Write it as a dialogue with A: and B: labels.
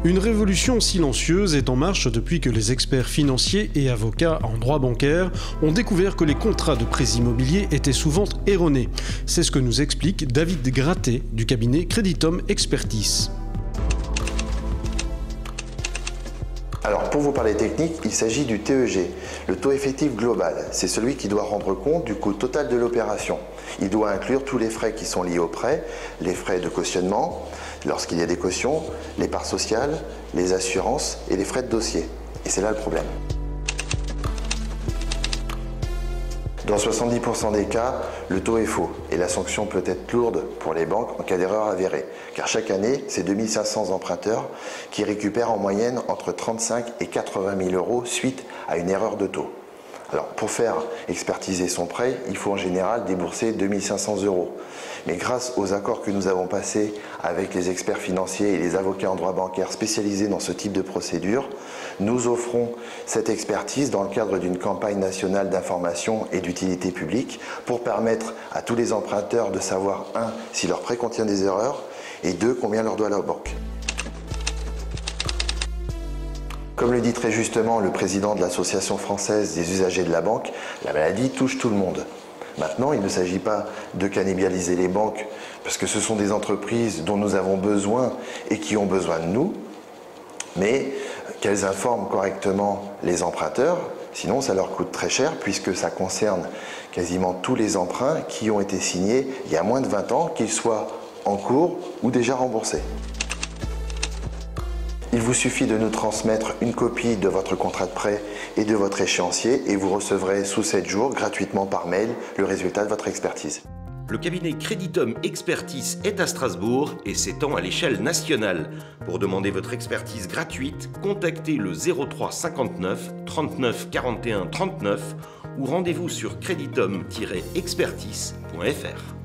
A: Une révolution silencieuse est en marche depuis que les experts financiers et avocats en droit bancaire ont découvert que les contrats de prêts immobiliers étaient souvent erronés. C'est ce que nous explique David Gratté du cabinet Creditum Expertise.
B: Alors pour vous parler technique, il s'agit du TEG, le taux effectif global. C'est celui qui doit rendre compte du coût total de l'opération. Il doit inclure tous les frais qui sont liés au prêt, les frais de cautionnement, lorsqu'il y a des cautions, les parts sociales, les assurances et les frais de dossier. Et c'est là le problème. Dans 70% des cas, le taux est faux et la sanction peut être lourde pour les banques en cas d'erreur avérée. Car chaque année, c'est 2500 emprunteurs qui récupèrent en moyenne entre 35 et 80 000 euros suite à une erreur de taux. Alors pour faire expertiser son prêt, il faut en général débourser 2500 euros. Mais grâce aux accords que nous avons passés avec les experts financiers et les avocats en droit bancaire spécialisés dans ce type de procédure, nous offrons cette expertise dans le cadre d'une campagne nationale d'information et d'utilité publique pour permettre à tous les emprunteurs de savoir 1. Si leur prêt contient des erreurs et 2. Combien leur doit la banque. Comme le dit très justement le président de l'Association française des usagers de la banque, la maladie touche tout le monde. Maintenant, il ne s'agit pas de cannibaliser les banques, parce que ce sont des entreprises dont nous avons besoin et qui ont besoin de nous, mais qu'elles informent correctement les emprunteurs, sinon ça leur coûte très cher, puisque ça concerne quasiment tous les emprunts qui ont été signés il y a moins de 20 ans, qu'ils soient en cours ou déjà remboursés. Il vous suffit de nous transmettre une copie de votre contrat de prêt et de votre échéancier et vous recevrez sous 7 jours gratuitement par mail le résultat de votre expertise.
C: Le cabinet Creditum Expertise est à Strasbourg et s'étend à l'échelle nationale. Pour demander votre expertise gratuite, contactez le 03 59 39 41 39 ou rendez-vous sur creditum-expertise.fr.